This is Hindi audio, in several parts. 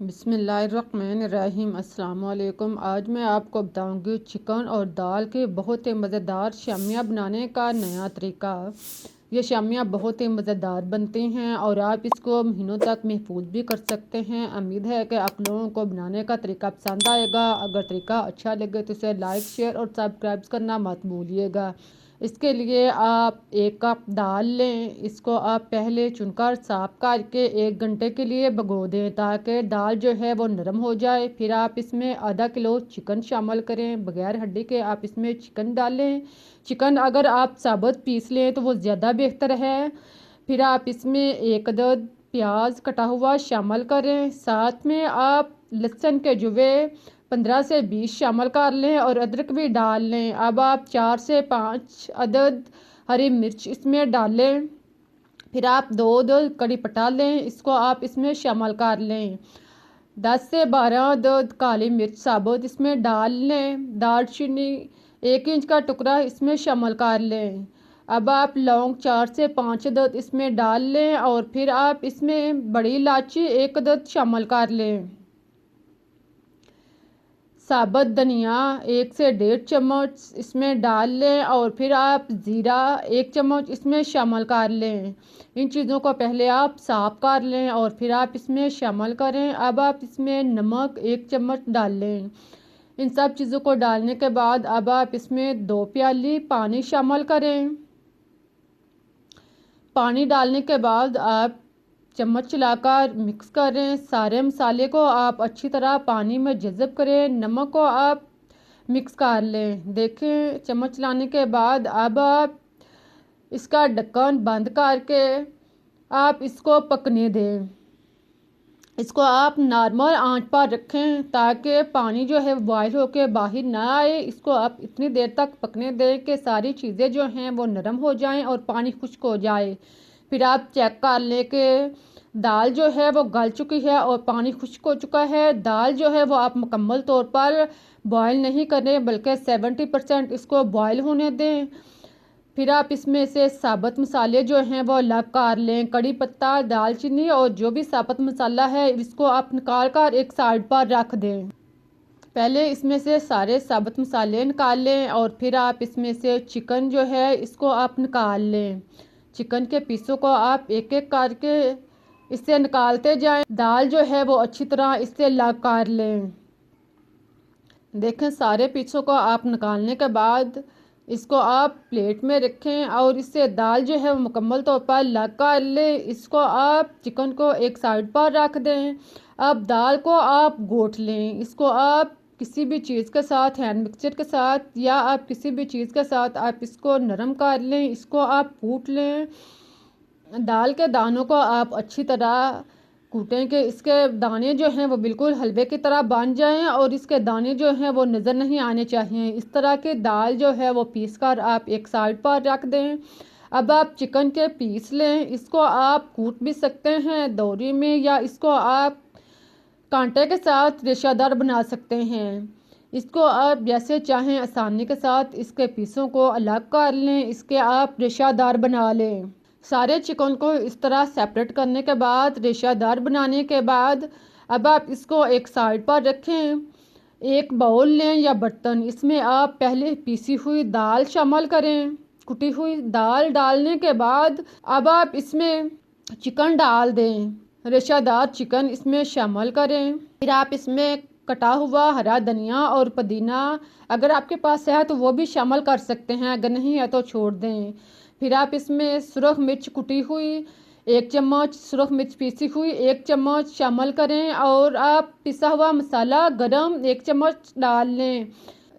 बिस्मिल्लाहिर्रहमानिर्रहीम। अस्सलाम वालेकुम। आज मैं आपको बताऊंगी चिकन और दाल के बहुत ही मज़ेदार शामियाँ बनाने का नया तरीका। ये शामियाँ बहुत ही मज़ेदार बनती हैं और आप इसको महीनों तक महफूज भी कर सकते हैं। उम्मीद है कि आप लोगों को बनाने का तरीका पसंद आएगा। अगर तरीका अच्छा लगे तो इसे लाइक शेयर और सब्सक्राइब करना मत भूलिएगा। इसके लिए आप 1 कप दाल लें। इसको आप पहले चुनकर साफ़ करके 1 घंटे के लिए भिगो दें ताकि दाल जो है वो नरम हो जाए। फिर आप इसमें आधा किलो चिकन शामिल करें। बगैर हड्डी के आप इसमें चिकन डालें। चिकन अगर आप साबुत पीस लें तो वो ज़्यादा बेहतर है। फिर आप इसमें 1 अदद प्याज कटा हुआ शामिल करें। साथ में आप लहसुन के जुवे 15 से 20 शामिल कर लें और अदरक भी डाल लें। अब आप 4 से 5 अदद हरी मिर्च इसमें डालें। फिर आप 2 अदद कड़ी पत्ता लें, इसको आप इसमें शामिल कर लें। 10 से 12 अदद काली मिर्च साबुत इसमें डाल लें। दालचीनी 1 इंच का टुकड़ा इसमें शामिल कर लें। अब आप लौंग 4 से 5 अदद इसमें डाल लें और फिर आप इसमें बड़ी इलायची 1 अदद शामिल कर लें। साबुत धनिया 1 से 1.5 चम्मच इसमें डाल लें और फिर आप ज़ीरा 1 चम्मच इसमें शामिल कर लें। इन चीज़ों को पहले आप साफ़ कर लें और फिर आप इसमें शामिल करें। अब आप इसमें नमक 1 चम्मच डाल लें। इन सब चीज़ों को डालने के बाद अब आप इसमें 2 प्याली पानी शामिल करें। पानी डालने के बाद आप चम्मच चलाकर मिक्स करें। सारे मसाले को आप अच्छी तरह पानी में जज़ब करें। नमक को आप मिक्स कर लें। देखें चम्मच चलाने के बाद अब आप इसका ढक्कन बंद करके आप इसको पकने दें। इसको आप नॉर्मल आंच पर रखें ताकि पानी जो है बॉयल होकर बाहर ना आए। इसको आप इतनी देर तक पकने दें कि सारी चीज़ें जो हैं वो नरम हो जाएं और पानी खुश्क हो जाए। फिर आप चेक कर लें कि दाल जो है वो गल चुकी है और पानी खुश्क हो चुका है। दाल जो है वो आप मुकम्मल तौर पर बॉयल नहीं करें बल्कि 70% इसको बॉयल होने दें। फिर आप इसमें से साबुत मसाले जो हैं वो अलग कर लें। कड़ी पत्ता, दालचीनी और जो भी साबुत मसाला है इसको आप निकाल कर एक साइड पर रख दें। पहले इसमें से सारे साबुत मसाले निकाल लें और फिर आप इसमें से चिकन जो है इसको आप निकाल लें। चिकन के पीसों को आप एक एक करके इससे निकालते जाएं। दाल जो है वो अच्छी तरह इससे अलग कर लें। देखें सारे पीसों को आप निकालने के बाद इसको आप प्लेट में रखें और इससे दाल जो है वो मुकम्मल तौर पर अलग कर लें। इसको आप चिकन को एक साइड पर रख दें। अब दाल को आप घोट लें। इसको आप किसी भी चीज़ के साथ, हैंड मिक्सचर के साथ या आप किसी भी चीज़ के साथ आप इसको नरम कर लें। इसको आप कूट लें। दाल के दानों को आप अच्छी तरह कूटें कि इसके दाने जो हैं वो बिल्कुल हलवे की तरह बन जाएं और इसके दाने जो हैं वो नज़र नहीं आने चाहिए। इस तरह की दाल जो है वो पीस कर आप एक साइड पर रख दें। अब आप चिकन के पीस लें। इसको आप कूट भी सकते हैं दौरी में या इसको आप कांटे के साथ रेशादार बना सकते हैं। इसको आप जैसे चाहें आसानी के साथ इसके पीसों को अलग कर लें। इसके आप रेशादार बना लें। सारे चिकन को इस तरह सेपरेट करने के बाद रेशादार बनाने के बाद अब आप इसको एक साइड पर रखें। एक बाउल लें या बर्तन, इसमें आप पहले पीसी हुई दाल शामिल करें। कुटी हुई दाल डालने के बाद अब आप इसमें चिकन डाल दें। रेशादार चिकन इसमें शामिल करें। फिर आप इसमें कटा हुआ हरा धनिया और पुदीना अगर आपके पास है तो वो भी शामिल कर सकते हैं, अगर नहीं है तो छोड़ दें। फिर आप इसमें सुरख मिर्च कुटी हुई 1 चम्मच, सुरख मिर्च पीसी हुई 1 चम्मच शामिल करें और आप पिसा हुआ मसाला गरम 1 चम्मच डाल लें।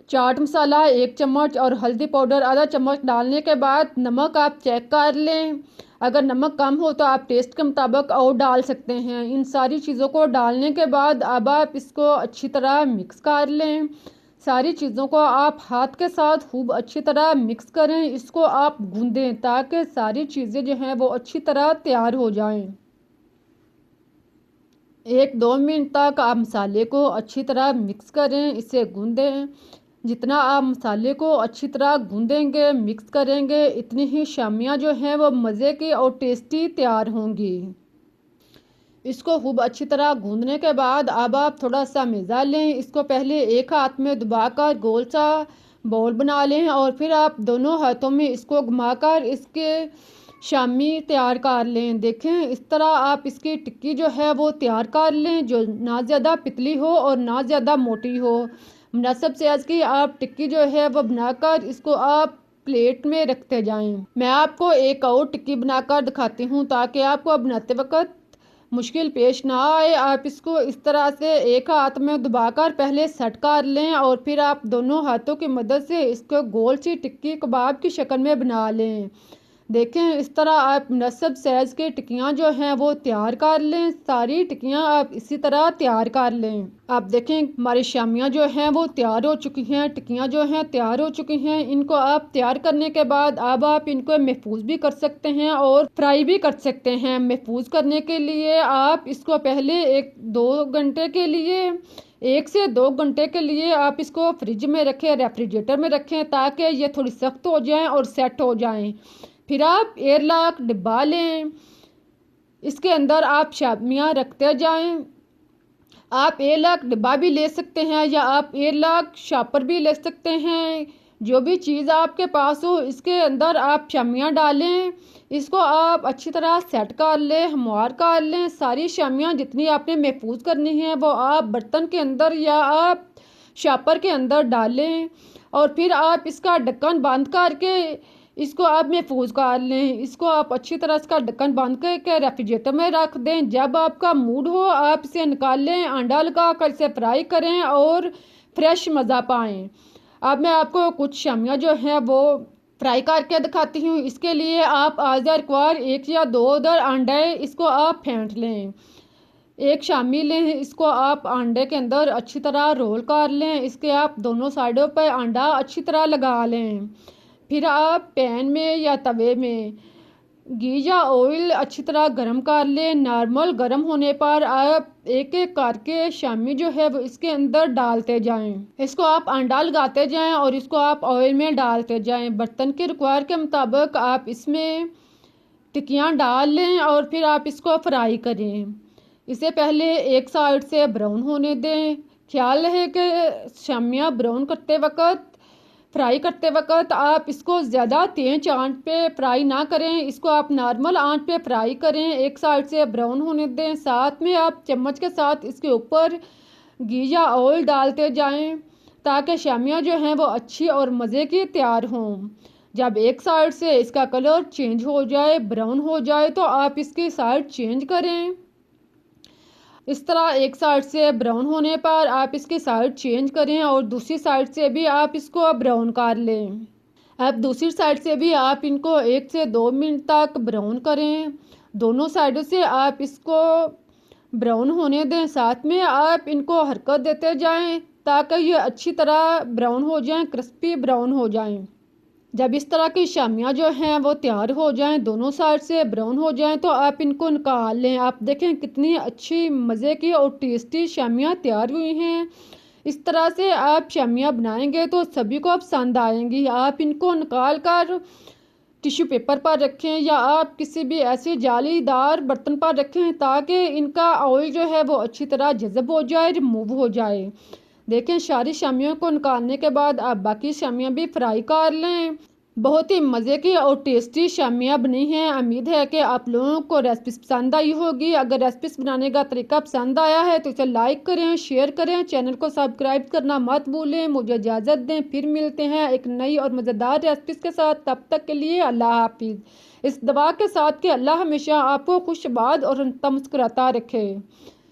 चाट मसाला 1 चम्मच और हल्दी पाउडर आधा चम्मच डालने के बाद नमक आप चेक कर लें। अगर नमक कम हो तो आप टेस्ट के मुताबिक और डाल सकते हैं। इन सारी चीज़ों को डालने के बाद अब आप इसको अच्छी तरह मिक्स कर लें। सारी चीज़ों को आप हाथ के साथ खूब अच्छी तरह मिक्स करें। इसको आप गूंदें ताकि सारी चीज़ें जो हैं वो अच्छी तरह तैयार हो जाएं। 1-2 मिनट तक आप मसाले को अच्छी तरह मिक्स करें, इसे गूंदें। जितना आप मसाले को अच्छी तरह गूंदेंगे, मिक्स करेंगे, इतनी ही शामियाँ जो हैं वो मज़े की और टेस्टी तैयार होंगी। इसको खूब अच्छी तरह गूंदने के बाद अब आप थोड़ा सा मैदा लें। इसको पहले एक हाथ में दबाकर गोल सा बॉल बना लें और फिर आप दोनों हाथों में इसको घुमाकर इसके शामी तैयार कर लें। देखें इस तरह आप इसकी टिक्की जो है वो तैयार कर लें, जो ना ज़्यादा पतली हो और ना ज़्यादा मोटी हो। मुनासिब साइज़ की आप टिक्की जो है वो बनाकर इसको आप प्लेट में रखते जाएं। मैं आपको एक और टिक्की बनाकर दिखाती हूँ ताकि आपको बनाते वक्त मुश्किल पेश ना आए। आप इसको इस तरह से एक हाथ में दबाकर पहले सेट कर लें और फिर आप दोनों हाथों की मदद से इसको गोल सी टिक्की कबाब की शक्ल में बना लें। देखें इस तरह आप मुनासिब साइज़ की टिक्कियाँ जो हैं वो तैयार कर लें। सारी टिक्कियाँ आप इसी तरह तैयार कर लें। आप देखें हमारी शामियाँ जो हैं वो तैयार हो चुकी हैं, टिक्कियाँ जो हैं तैयार हो चुकी हैं। इनको आप तैयार करने के बाद अब आप इनको महफूज भी कर सकते हैं और फ्राई भी कर सकते हैं। महफूज करने के लिए आप इसको पहले 1-2 घंटे के लिए 1 से 2 घंटे के लिए आप इसको फ्रिज में रखें, रेफ्रिजरेटर में रखें ताकि ये थोड़ी सख्त हो जाएं और सेट हो जाएं। फिर आप एयरलॉक डिब्बा लें, इसके अंदर आप शामियाँ रखते जाएं। आप एयरलॉक डिब्बा भी ले सकते हैं या आप एयरलॉक शॉपर भी ले सकते हैं। जो भी चीज़ आपके पास हो इसके अंदर आप शामियाँ डालें। इसको आप अच्छी तरह सेट कर लें, हमवार कर लें। सारी शामियाँ जितनी आपने महफूज करनी है वो आप बर्तन के अंदर या आप शॉपर के अंदर डालें और फिर आप इसका ढक्कन बंद करके इसको आप महफूज कर लें। इसको आप अच्छी तरह इसका ढक्कन बंद करके रेफ्रिजरेटर में रख दें। जब आपका मूड हो आप इसे निकाल लें, अंडा लगा कर इसे फ्राई करें और फ्रेश मज़ा पाएं। अब मैं आपको कुछ शामियाँ जो हैं वो फ्राई करके दिखाती हूँ। इसके लिए आप आज़ा रिक्वायर 1 या 2 उधर अंडे इसको आप फेंट लें। एक शामी लें, इसको आप अंडे के अंदर अच्छी तरह रोल कर लें। इसके आप दोनों साइडों पर अंडा अच्छी तरह लगा लें। फिर आप पैन में या तवे में घी या ऑयल अच्छी तरह गर्म कर लें। नॉर्मल गर्म होने पर आप एक एक करके शामी जो है वो इसके अंदर डालते जाएं। इसको आप अंडा लगाते जाएं और इसको आप ऑयल में डालते जाएं। बर्तन के रिक्वायर के मुताबिक आप इसमें टिक्कियाँ डाल लें और फिर आप इसको फ्राई करें। इसे पहले एक साइड से ब्राउन होने दें। ख्याल रहे कि शामियाँ ब्राउन करते वक्त फ्राई करते वक्त आप इसको ज़्यादा तेज़ आंच पे फ्राई ना करें। इसको आप नॉर्मल आंच पे फ्राई करें, एक साइड से ब्राउन होने दें। साथ में आप चम्मच के साथ इसके ऊपर घी या ऑयल डालते जाएं ताकि शामियाँ जो हैं वो अच्छी और मज़े की तैयार हों। जब एक साइड से इसका कलर चेंज हो जाए, ब्राउन हो जाए, तो आप इसकी साइड चेंज करें। इस तरह एक साइड से ब्राउन होने पर आप इसकी साइड चेंज करें और दूसरी साइड से भी आप इसको ब्राउन कर लें। अब दूसरी साइड से भी आप इनको 1 से 2 मिनट तक ब्राउन करें। दोनों साइडों से आप इसको ब्राउन होने दें। साथ में आप इनको हरकत देते जाएं ताकि ये अच्छी तरह ब्राउन हो जाएं, क्रिस्पी ब्राउन हो जाएं। जब इस तरह की शामियाँ जो हैं वो तैयार हो जाएं, दोनों साइड से ब्राउन हो जाएं, तो आप इनको निकाल लें। आप देखें कितनी अच्छी मज़े की और टेस्टी शामियाँ तैयार हुई हैं। इस तरह से आप शामियाँ बनाएंगे तो सभी को पसंद आएंगी। आप इनको निकाल कर टिश्यू पेपर पर रखें या आप किसी भी ऐसे जालीदार बर्तन पर रखें ताकि इनका ऑयल जो है वो अच्छी तरह जज़ब हो जाए, रिमूव हो जाए। देखें सारी शामियों को निकालने के बाद आप बाकी शामियाँ भी फ्राई कर लें। बहुत ही मज़े की और टेस्टी शामियाँ बनी हैं। उम्मीद है कि आप लोगों को रेसिपी पसंद आई होगी। अगर रेसिपी बनाने का तरीका पसंद आया है तो इसे लाइक करें, शेयर करें, चैनल को सब्सक्राइब करना मत भूलें। मुझे इजाज़त दें, फिर मिलते हैं एक नई और मज़ेदार रेसिपी के साथ। तब तक के लिए अल्लाह हाफिज़। इस दवा के साथ कि अल्लाह हमेशा आपको खुशबाद और मुस्कुराता रखे।